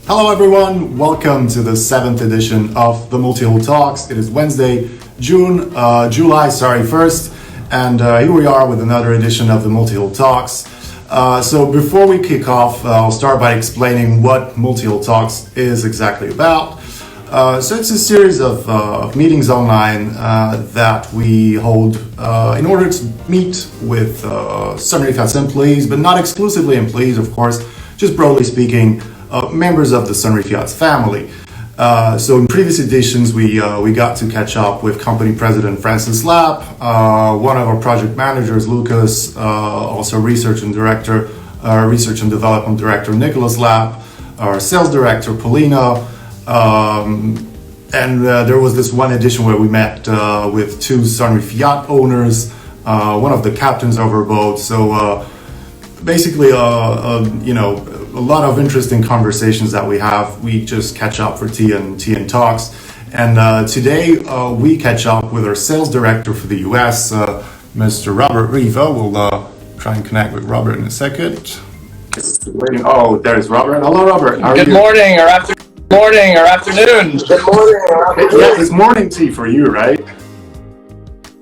Hello everyone, welcome to the 7th edition of the Mul-Tea-Hull Talks. It is Wednesday, July 1st, and here we are with another edition of the Mul-Tea-Hull Talks. So before we kick off, I'll start by explaining what Mul-Tea-Hull Talks is exactly about. So it's a series of meetings online that we hold in order to meet with Sunreef Yachts employees, but not exclusively employees, of course, just broadly speaking, members of the Sunreef Yachts family. So in previous editions, we got to catch up with company president Francis Lapp, one of our project managers, Lucas, also research and development director, Nicholas Lapp, our sales director, Paulina, and there was this one edition where we met with two Sunreef yacht owners, one of the captains of our boat. So basically, a lot of interesting conversations that we have. We just catch up for tea and talks. And today we catch up with our sales director for the US, Mr. Robert Riva. We'll try and connect with Robert in a second. Oh, there's Robert. Hello, Robert. How are you? Good morning or afternoon. Good morning. Yeah, it's morning tea for you, right?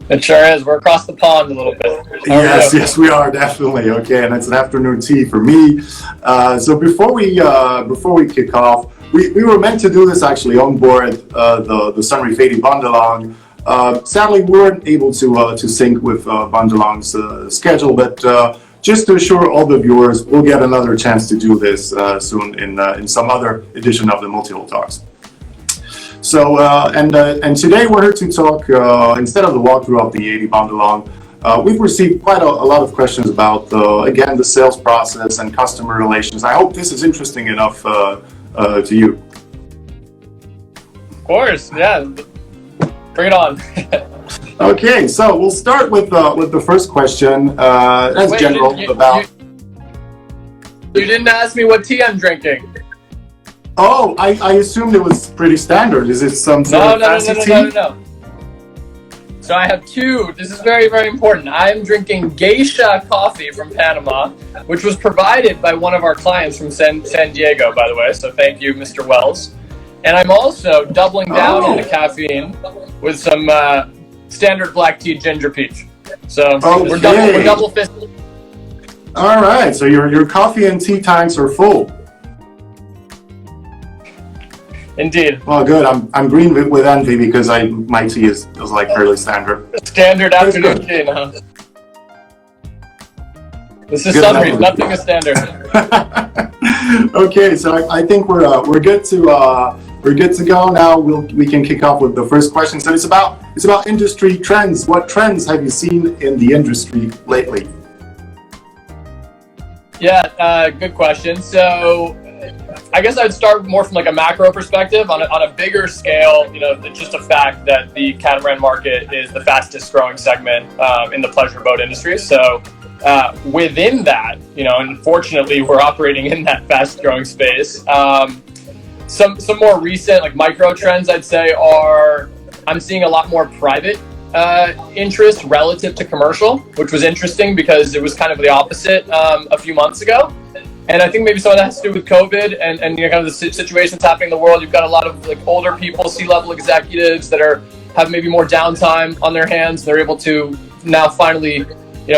It sure is. We're across the pond a little bit. Yes, we are definitely. Okay, and it's an afternoon tea for me. So before we kick off, we were meant to do this actually on board the Sunreef 80 Bundelong. Sadly, we weren't able to sync with Bundelong's schedule, but just to assure all the viewers, we'll get another chance to do this soon in some other edition of the Mul-Tea-Hull Talks. So, and today we're here to talk, instead of the walkthrough of the 80 Bundelong, we've received quite a lot of questions about, again, the sales process and customer relations. I hope this is interesting enough to you. Of course, yeah. Bring it on. Okay, so we'll start with the first question. That's general about... You didn't ask me what tea I'm drinking. Oh, I assumed it was pretty standard. Is it some sort of fancy tea? No. So I have two. This is very, very important. I'm drinking geisha coffee from Panama, which was provided by one of our clients from San Diego, by the way. So thank you, Mr. Wells. And I'm also doubling down on the caffeine with some standard black tea ginger peach. So we're double fisted. All right. So your coffee and tea tanks are full. Indeed. Well, good. I'm green with envy because my tea is like fairly standard. Standard afternoon tea, huh? This is Sunreef. Nothing is standard. Okay, so I think we're good to go now. We can kick off with the first question. So it's about industry trends. What trends have you seen in the industry lately? Yeah, good question. So I guess I'd start more from like a macro perspective. On a bigger scale, it's just a fact that the catamaran market is the fastest growing segment in the pleasure boat industry. So within that, unfortunately, we're operating in that fast growing space. Some more recent like micro trends I'd say are I'm seeing a lot more private interest relative to commercial, which was interesting because it was kind of the opposite a few months ago. And I think maybe some of that has to do with COVID and kind of the situations happening in the world. You've got a lot of like older people, C-level executives that have maybe more downtime on their hands. They're able to now finally,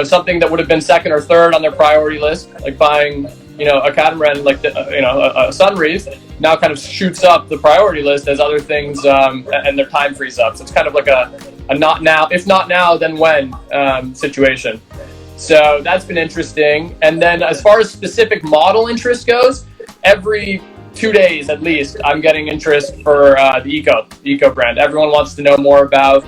something that would have been second or third on their priority list, like buying, a catamaran, like a Sunreef, now kind of shoots up the priority list as other things and their time frees up. So it's kind of like a not now, if not now, then when situation. So that's been interesting. And then as far as specific model interest goes, every 2 days at least, I'm getting interest for the Eco brand. Everyone wants to know more about,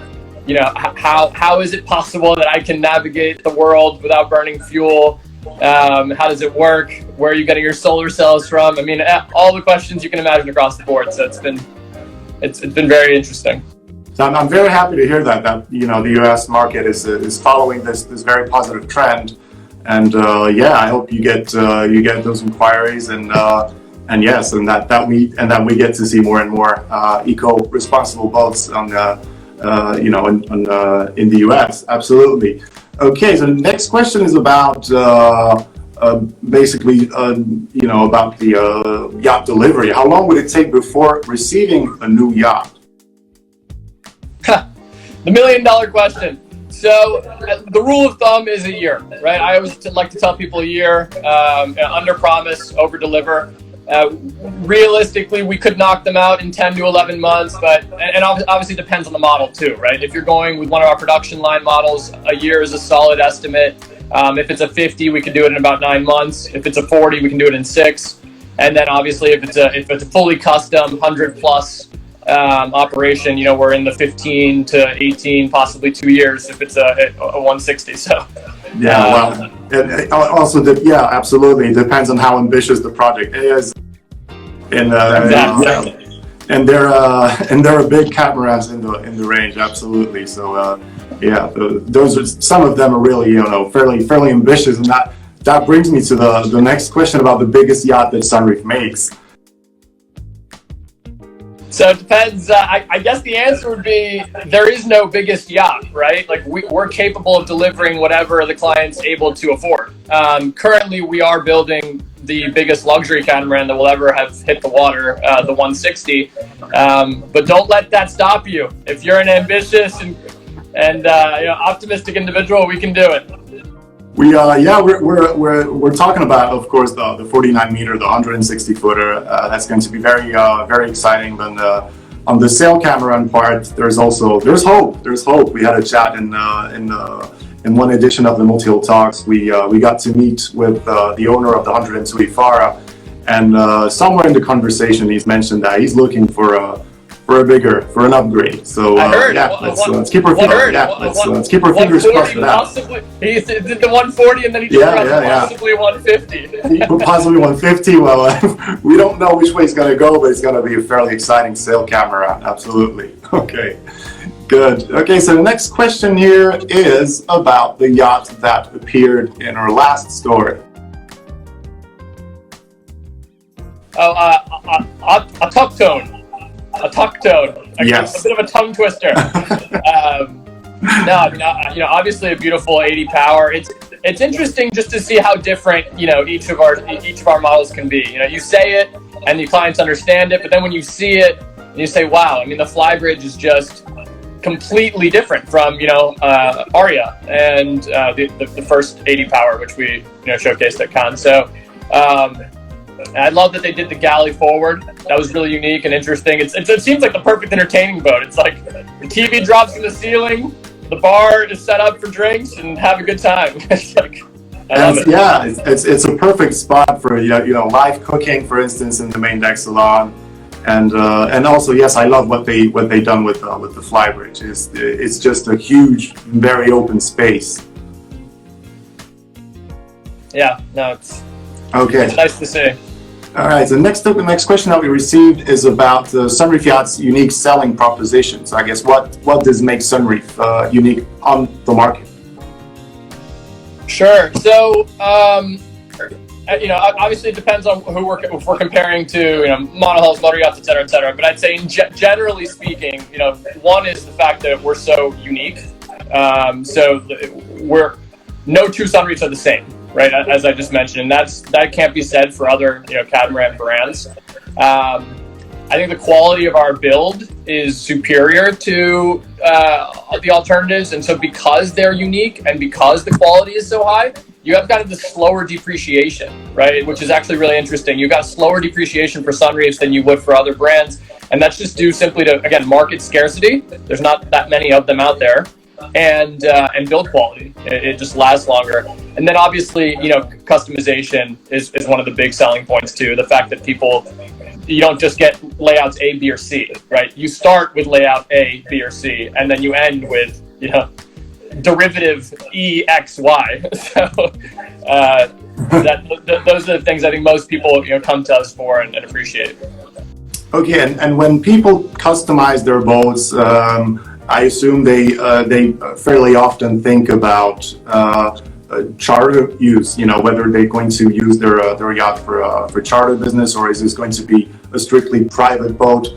how is it possible that I can navigate the world without burning fuel? How does it work? Where are you getting your solar cells from? I mean, all the questions you can imagine across the board. So it's been very interesting. So I'm very happy to hear that the US market is following this very positive trend, and I hope you get those inquiries and yes, and that we get to see more and more eco-responsible boats on in the US. Absolutely. Okay, so the next question is about basically, about the yacht delivery. How long would it take before receiving a new yacht? The $1,000,000 question. So the rule of thumb is a year, right? I always like to tell people a year, under promise, over deliver. Realistically, we could knock them out in 10 to 11 months, but obviously depends on the model too, right? If you're going with one of our production line models, a year is a solid estimate. If it's a 50, we can do it in about 9 months. If it's a 40, we can do it in 6. And then obviously if it's a fully custom 100 plus operation, we're in the 15 to 18, possibly 2 years if it's a 160. So yeah, well, it also, absolutely, it depends on how ambitious the project is. And and there are big catamarans in the range, absolutely. So those are, some of them are really fairly ambitious, and that brings me to the next question about the biggest yacht that Sunreef makes. So it depends. I guess the answer would be there is no biggest yacht, right? Like we're capable of delivering whatever the client's able to afford. Currently, we are building the biggest luxury catamaran that will ever have hit the water, the 160. But don't let that stop you. If you're an ambitious and optimistic individual, we can do it. We're talking about, of course, the 49 meter, the 160 footer. That's going to be very very exciting. Then on the sail catamaran part, there's hope. There's hope. We had a chat in one edition of the Mul-Tea-Hull Talks. We got to meet with the owner of the 102 Ifara, and somewhere in the conversation, he's mentioned that he's looking for an upgrade. So let's keep our let's keep our fingers crossed for that. He did the 140 and then he possibly 150. Possibly 150. Well, we don't know which way it's going to go, but it's going to be a fairly exciting sail catamaran. Absolutely. Okay. Good. Okay, so the next question here is about the yacht that appeared in our last story. A tuck-tone. Yes. A bit of a tongue twister. Obviously a beautiful 80 power. It's interesting just to see how different each of our models can be. You say it and the clients understand it, but then when you see it, you say, wow. I mean, the flybridge is just completely different from Aria and the first 80 power, which we showcased at Cannes. So. I love that they did the galley forward. That was really unique and interesting. It seems like the perfect entertaining boat. It's like the TV drops from the ceiling, the bar is set up for drinks, and have a good time. It's like, I love it. Yeah, it's a perfect spot for live cooking, for instance, in the main deck salon, and also yes, I love what they done with the flybridge. It's just a huge, very open space. Yeah, no, it's nice to see. All right, the next question that we received is about Sunreef Yachts' unique selling proposition. So I guess what does make Sunreef unique on the market? Sure. So obviously it depends on if we're comparing to monohulls, motor yachts, et cetera. But I'd say generally speaking, one is the fact that we're so unique. So no two Sunreefs are the same. Right, as I just mentioned, and that can't be said for other catamaran brands. I think the quality of our build is superior to the alternatives, and so because they're unique and because the quality is so high, you have kind of the slower depreciation, right? Which is actually really interesting. You've got slower depreciation for Sunreefs than you would for other brands, and that's just due simply to, again, market scarcity. There's not that many of them out there. And build quality, it just lasts longer. And then obviously, customization is one of the big selling points too. The fact that you don't just get layouts A, B, or C, right? You start with layout A, B, or C, and then you end with, derivative E, X, Y. So those are the things I think most people come to us for and appreciate. Okay, and when people customize their boats, I assume they fairly often think about charter use. Whether they're going to use their yacht for charter business, or is this going to be a strictly private boat?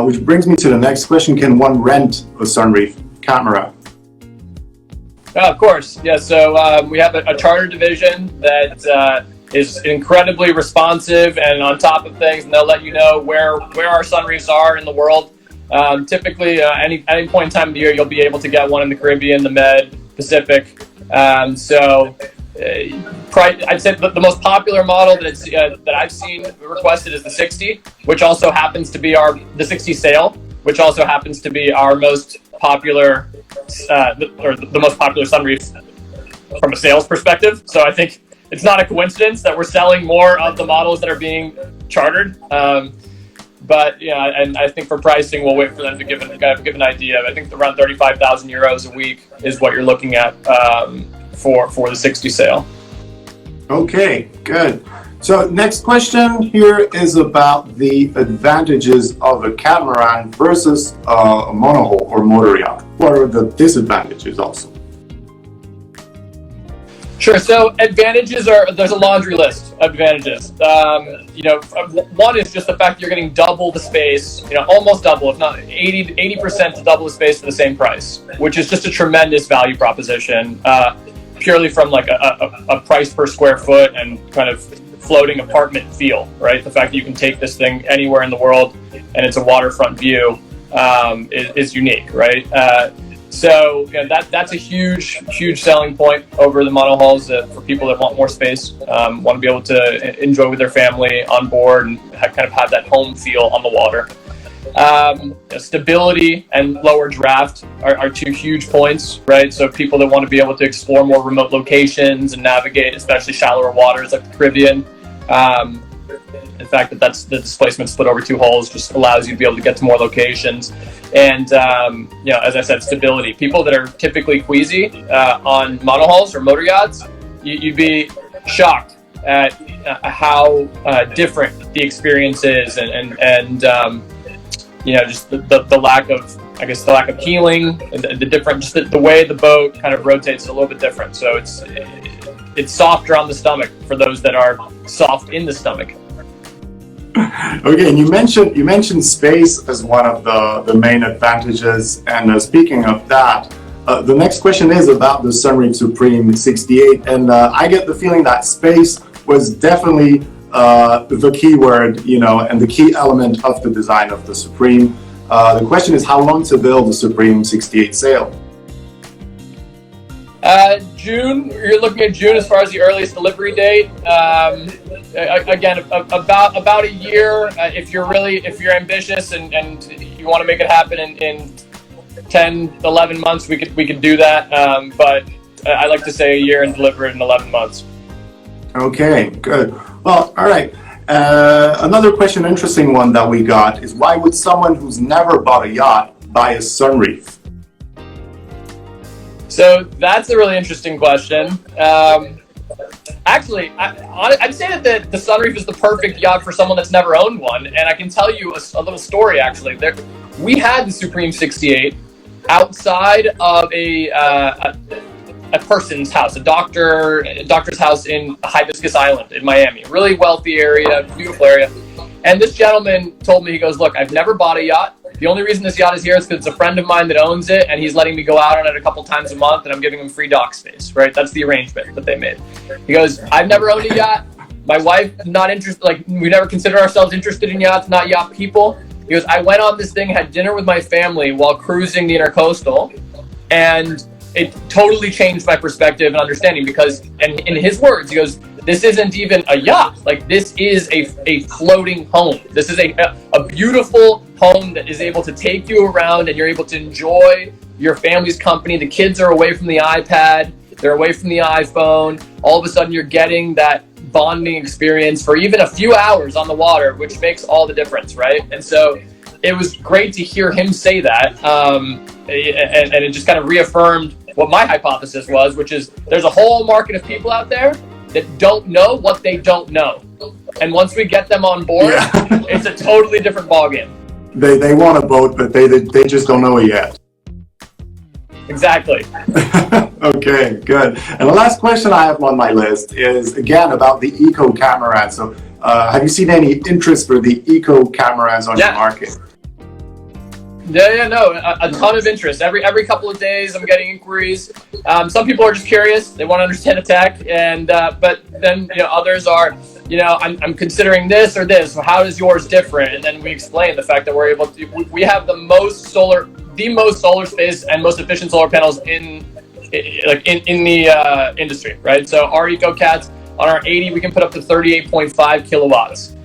Which brings me to the next question: can one rent a Sunreef catamaran? Of course. Yeah. So we have a charter division that is incredibly responsive and on top of things, and they'll let you know where our sunreefs are in the world. Typically, any point in time of the year, you'll be able to get one in the Caribbean, the Med, Pacific. I'd say the most popular model that I've seen requested is the 60, which also happens to be the 60 sail, which also happens to be our most popular, or the most popular sunreef from a sales perspective. So I think it's not a coincidence that we're selling more of the models that are being chartered. But yeah, and I think for pricing, we'll wait for them to give an idea. I think around 35,000 euros a week is what you're looking at for the 60 sail. Okay, good. So next question here is about the advantages of a catamaran versus a monohull or motor yacht. What are the disadvantages also? Sure. So advantages there's a laundry list of advantages. One is just the fact that you're getting double the space, almost double, if not 80% to double the space for the same price, which is just a tremendous value proposition, purely from like a price per square foot and kind of floating apartment feel, right? The fact that you can take this thing anywhere in the world and it's a waterfront view is unique, right? So that's a huge selling point over the monohulls for people that want more space, want to be able to enjoy with their family on board and kind of have that home feel on the water. Stability and lower draft are two huge points, right? So people that want to be able to explore more remote locations and navigate, especially shallower waters like the Caribbean. The fact that that's the displacement split over two hulls just allows you to be able to get to more locations. And, as I said, stability. People that are typically queasy on monohulls or motor yachts, you'd be shocked at how different the experience is and just the lack of, the lack of healing, the different, just the way the boat kind of rotates is a little bit different. So it's softer on the stomach for those that are soft in the stomach. Okay, and you mentioned space as one of the main advantages. And speaking of that, the next question is about the Sunreef Supreme 68, and I get the feeling that space was definitely the key word, and the key element of the design of the Supreme. The question is how long to build the Supreme 68 sail? June. You're looking at June as far as the earliest delivery date. Again, about a year. If you're ambitious and you want to make it happen in 10, 11 months, we could do that. But I like to say a year and deliver it in 11 months. Okay, good. Well, all right. Another question, interesting one that we got is why would someone who's never bought a yacht buy a Sunreef? So that's a really interesting question. Actually, I'd say that the Sunreef is the perfect yacht for someone that's never owned one. And I can tell you a little story, actually. We had the Supreme 68 outside of a person's house, a doctor's house in Hibiscus Island in Miami. Really wealthy area, beautiful area. And this gentleman told me, he goes, look, I've never bought a yacht. The only reason this yacht is here is because it's a friend of mine that owns it, and he's letting me go out on it a couple times a month, and I'm giving him free dock space, right? That's the arrangement that they made. He goes, I've never owned a yacht. My wife, not interested, we never consider ourselves interested in yachts, not yacht people. He goes, I went on this thing, had dinner with my family while cruising the Intercoastal, and it totally changed my perspective and understanding because, and in his words, he goes, this isn't even a yacht. This is a floating home. This is a beautiful home that is able to take you around and you're able to enjoy your family's company. The kids are away from the iPad. They're away from the iPhone. All of a sudden you're getting that bonding experience for even a few hours on the water, which makes all the difference, right? And so it was great to hear him say that. And it just kind of reaffirmed what my hypothesis was, which is there's a whole market of people out there that don't know what they don't know. And once we get them on board, it's a totally different ballgame. They want a boat, but they just don't know it yet. Exactly. Okay, good. And the last question I have on my list is, again, about the eco catamaran. So have you seen any interest for the eco catamarans on your market? Yeah, no, a ton of interest. Every couple of days, I'm getting inquiries. Some people are just curious; they want to understand the tech, and but then others are, I'm considering this or this. How is yours different? And then we explain the fact that we're able to. We have the most solar space and most efficient solar panels in the industry, right? So our EcoCats on our 80, we can put up to 38.5 kilowatts.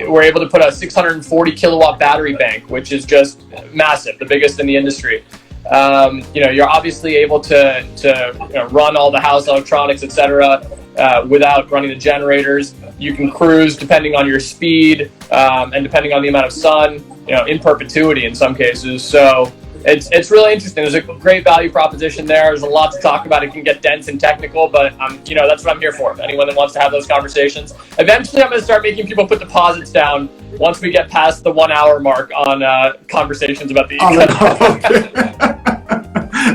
We're able to put a 640 kilowatt battery bank, which is just massive, the biggest in the industry. You're obviously able to run all the house electronics, etc., without running the generators. You can cruise depending on your speed and depending on the amount of sun, in perpetuity in some cases. So it's really interesting. There's a great value proposition there. There's a lot to talk about. It can get dense and technical, but that's what I'm here for. Anyone that wants to have those conversations. Eventually, I'm going to start making people put deposits down once we get past the 1 hour mark on conversations about the.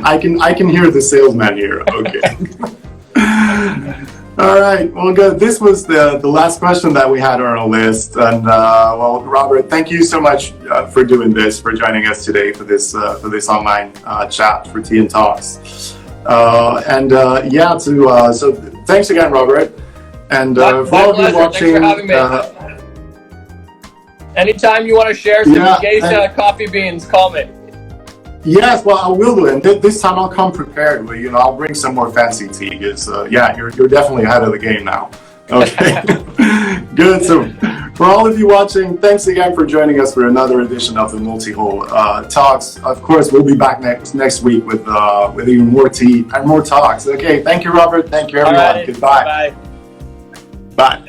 I can hear the salesman here. Okay. All right. Well, good. This was the last question that we had on our list, and well, Robert, thank you so much for doing this, for joining us today for this online chat for Tea and Talks. So thanks again, Robert, and for all of you watching. Thanks for having me. Anytime you want to share some geisha coffee beans, call me. Yes, well, I will do it. And this time I'll come prepared. I'll bring some more fancy tea. Because you're definitely ahead of the game now. Okay, good. So, for all of you watching, thanks again for joining us for another edition of the Mul-Tea-Hull Talks. Of course, we'll be back next week with even more tea and more talks. Okay, thank you, Robert. Thank you, everyone. All right. Goodbye. Bye. Bye.